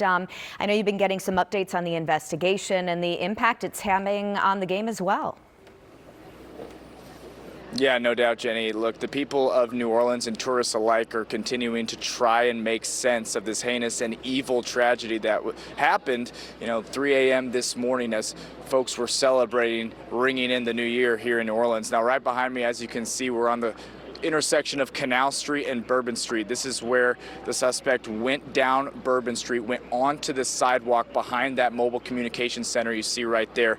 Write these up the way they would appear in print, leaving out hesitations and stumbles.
I know you've been getting some updates on the investigation and the impact it's having on the game as well. Yeah, no doubt, Jenny. Look, the people of New Orleans and tourists alike are continuing to try and make sense of this heinous and evil tragedy that happened, 3 a.m. this morning as folks were celebrating, ringing in the new year here in New Orleans. Now, right behind me, as you can see, we're on the intersection of Canal Street and Bourbon Street. This is where the suspect went down Bourbon Street, went onto the sidewalk behind that mobile communications center you see right there,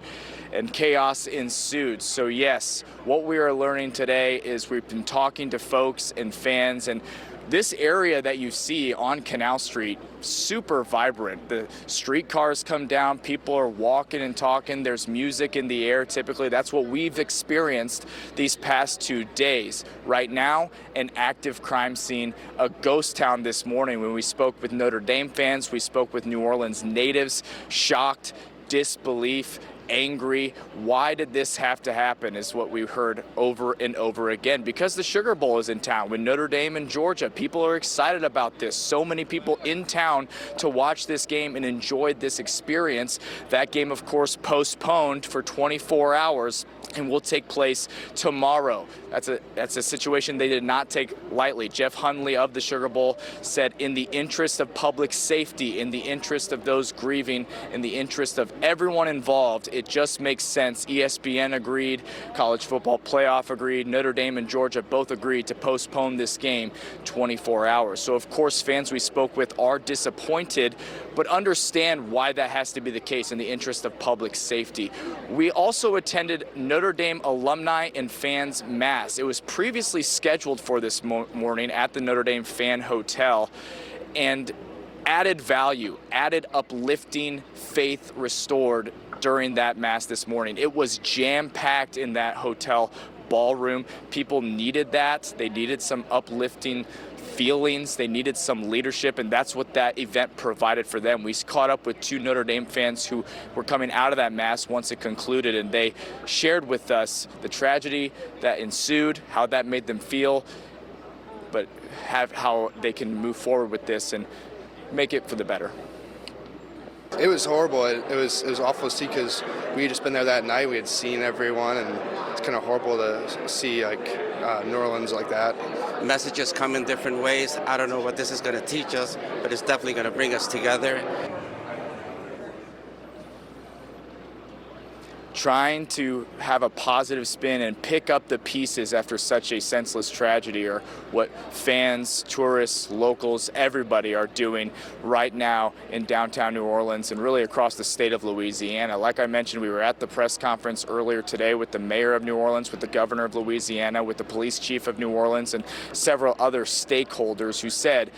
and chaos ensued. So yes, what we are learning today is we've been talking to folks and fans, and this area that you see on Canal Street, super vibrant. The streetcars come down, people are walking and talking, there's music in the air typically. That's what we've experienced these past 2 days. Right now, an active crime scene, a ghost town this morning. When we spoke with Notre Dame fans, we spoke with New Orleans natives, shocked, disbelief, angry. Why did this have to happen is what we heard over and over again. Because the Sugar Bowl is in town with Notre Dame and Georgia. People are excited about this. So many people in town to watch this game and enjoy this experience. That game, of course, postponed for 24 hours and will take place tomorrow. That's a situation they did not take lightly. Jeff Hundley of the Sugar Bowl said, in the interest of public safety, in the interest of those grieving, in the interest of everyone involved, it just makes sense. ESPN agreed, College Football Playoff agreed, Notre Dame and Georgia both agreed to postpone this game 24 hours. So of course, fans we spoke with are disappointed, but understand why that has to be the case in the interest of public safety. We also attended Notre Dame alumni and fans mass. It was previously scheduled for this morning at the Notre Dame Fan Hotel, and added value, added uplifting, faith restored during that mass this morning. It was jam-packed in that hotel ballroom. People needed that. They needed some uplifting feelings. They needed some leadership, and that's what that event provided for them. We caught up with 2 Notre Dame fans who were coming out of that mass once it concluded, and they shared with us the tragedy that ensued, how that made them feel, but how they can move forward with this and make it for the better. It was horrible. It was awful to see because we had just been there that night. We had seen everyone, and it's kind of horrible to see New Orleans like that. Messages come in different ways. I don't know what this is going to teach us, but it's definitely going to bring us together. Trying to have a positive spin and pick up the pieces after such a senseless tragedy are what fans, tourists, locals, everybody are doing right now in downtown New Orleans and really across the state of Louisiana. Like I mentioned, we were at the press conference earlier today with the mayor of New Orleans, with the governor of Louisiana, with the police chief of New Orleans, and several other stakeholders who said,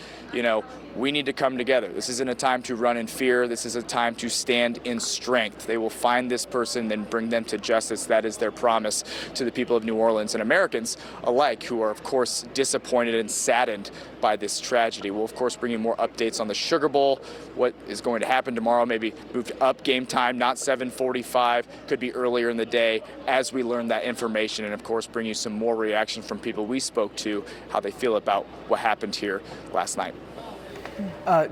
we need to come together. This isn't a time to run in fear. This is a time to stand in strength. They will find this person and bring them to justice. That is their promise to the people of New Orleans and Americans alike, who are, of course, disappointed and saddened by this tragedy. We'll, of course, bring you more updates on the Sugar Bowl, what is going to happen tomorrow, maybe moved up game time, not 7:45, could be earlier in the day as we learn that information, and, of course, bring you some more reaction from people we spoke to, how they feel about what happened here last night.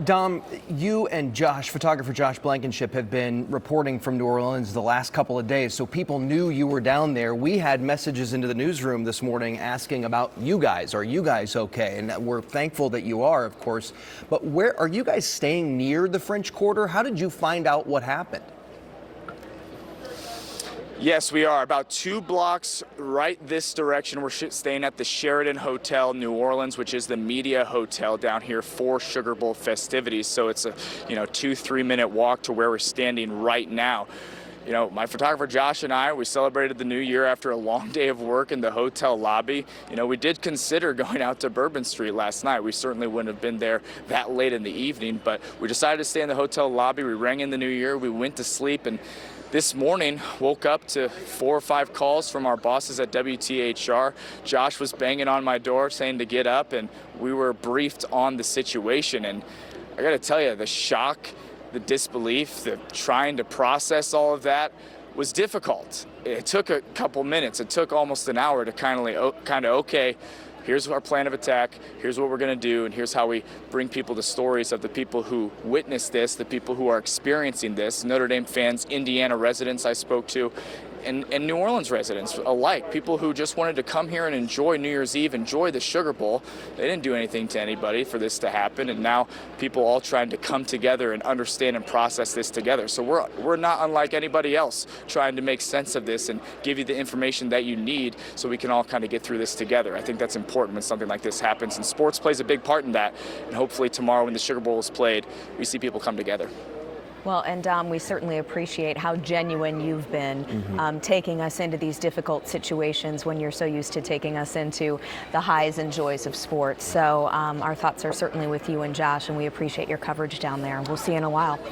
Dom, you and photographer Josh Blankenship, have been reporting from New Orleans the last couple of days, so people knew you were down there. We had messages into the newsroom this morning asking about you guys. Are you guys okay? And we're thankful that you are, of course. But where are you guys staying near the French Quarter? How did you find out what happened? Yes, we are about 2 blocks right this direction. We're staying at the Sheraton Hotel, New Orleans, which is the media hotel down here for Sugar Bowl festivities. So it's a 2-3 minute walk to where we're standing right now. My photographer Josh and we celebrated the new year after a long day of work in the hotel lobby. We did consider going out to Bourbon Street last night. We certainly wouldn't have been there that late in the evening, but we decided to stay in the hotel lobby. We rang in the new year. We went to sleep, and this morning, woke up to 4 or 5 calls from our bosses at WTHR. Josh was banging on my door saying to get up, and we were briefed on the situation. And I got to tell you, the shock, the disbelief, the trying to process all of that was difficult. It took a couple minutes. It took almost an hour to kind of, okay, here's our plan of attack, here's what we're going to do, and here's how we bring people the stories of the people who witnessed this, the people who are experiencing this, Notre Dame fans, Indiana residents I spoke to, and New Orleans residents alike, people who just wanted to come here and enjoy New Year's Eve, enjoy the Sugar Bowl. They didn't do anything to anybody for this to happen, and now people all trying to come together and understand and process this together. So we're not unlike anybody else, trying to make sense of this and give you the information that you need so we can all kind of get through this together. I think that's important when something like this happens, and sports plays a big part in that. And hopefully tomorrow when the Sugar Bowl is played, we see people come together. Well, and Dom, we certainly appreciate how genuine you've been taking us into these difficult situations when you're so used to taking us into the highs and joys of sports. So our thoughts are certainly with you and Josh, and we appreciate your coverage down there. We'll see you in a while.